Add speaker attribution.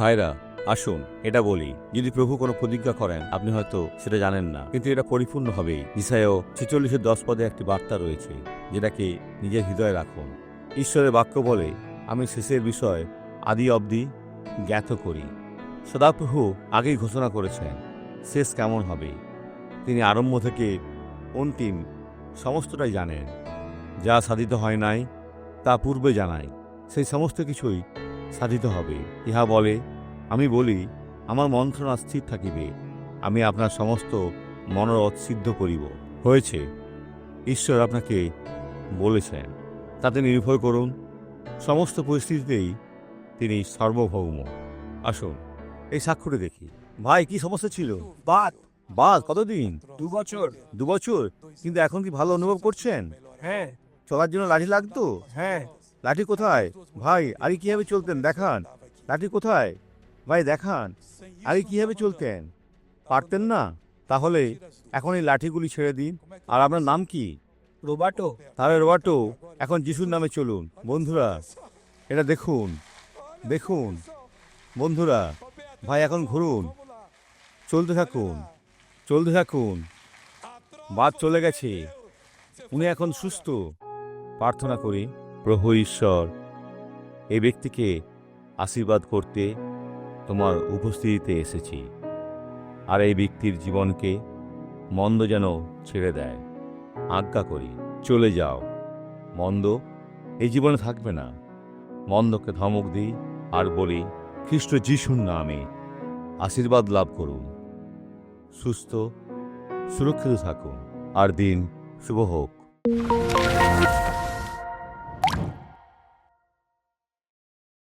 Speaker 1: ভাইরা, আসুন এটা বলি, যদি প্রভু কোনো প্রতিজ্ঞা করেন আপনি হয়তো সেটা জানেন না, কিন্তু এটা পরিপূর্ণ হবে। ঈসায়া 46:10 পদে একটি বার্তা রয়েছে, যেটাকে নিজের হৃদয়ে রাখুন। ঈশ্বরের বাক্য বলে, আমি শেষের বিষয় আদি অবধি জ্ঞাত করি। সদাপ্রভু আগেই ঘোষণা করেছেন শেষ কেমন হবে। তিনি আরম্ভ থেকে অন্তিম সমস্তটাই জানেন। যা সাধিত হয় নাই তা পূর্বে জানাই, সেই সমস্ত কিছুই সাধিত হবে। ইহা বলে, আমি বলি, আমার মন্ত্রণা স্থির থাকিবে, আমি আপনার সমস্ত মনোরথ সিদ্ধ করিব। হয়েছে, ঈশ্বর আপনাকে বলেছেন, তাতে নির্ভর করুন। সমস্ত পরিস্থিতিতেই তিনি সার্বভৌম। আসুন এই সাক্ষ্যটি দেখি। ভাই, কি সমস্যা ছিল?
Speaker 2: বাত
Speaker 1: বাদ কতদিন?
Speaker 2: 2 বছর।
Speaker 1: 2 বছর? কিন্তু এখন কি ভালো অনুভব করছেন?
Speaker 2: হ্যাঁ
Speaker 1: চলার জন্য লাঠি লাগতো?
Speaker 2: হ্যাঁ।
Speaker 1: লাঠি কোথায়? ভাই, আগে কিভাবে চলতেন দেখান। লাঠি কোথায়? ভাই দেখান, আগে কিভাবে চলতেন? পারতেন না? তাহলে এখন এই লাঠিগুলি ছেড়ে দিন। আর আপনার নাম কি?
Speaker 2: রোবাটো।
Speaker 1: তাহলে রবার্টো, এখন যিশুর নামে চলুন। বন্ধুরা, এটা দেখুন, দেখুন বন্ধুরা। ভাই, এখন ঘুরুন, চলতে থাকুন, চলতে থাকুন। বাদ চলে গেছে, উনি এখন সুস্থ। প্রার্থনা করি, প্রভু ঈশ্বর, এই ব্যক্তিকে আশীর্বাদ করতে তোমার উপস্থিতিতে এসেছি। আর এই ব্যক্তির জীবনকে মন্দ যেন ছেড়ে দেয়। আজ্ঞা করি, চলে যাও। মন্দ এই জীবনে থাকবে না। মন্দকে ধমক দিই আর বলি, খ্রিস্ট যিশুর নামে আশীর্বাদ লাভ করুন। সুস্থ সুরক্ষিত থাকুন, আর দিন শুভ হোক।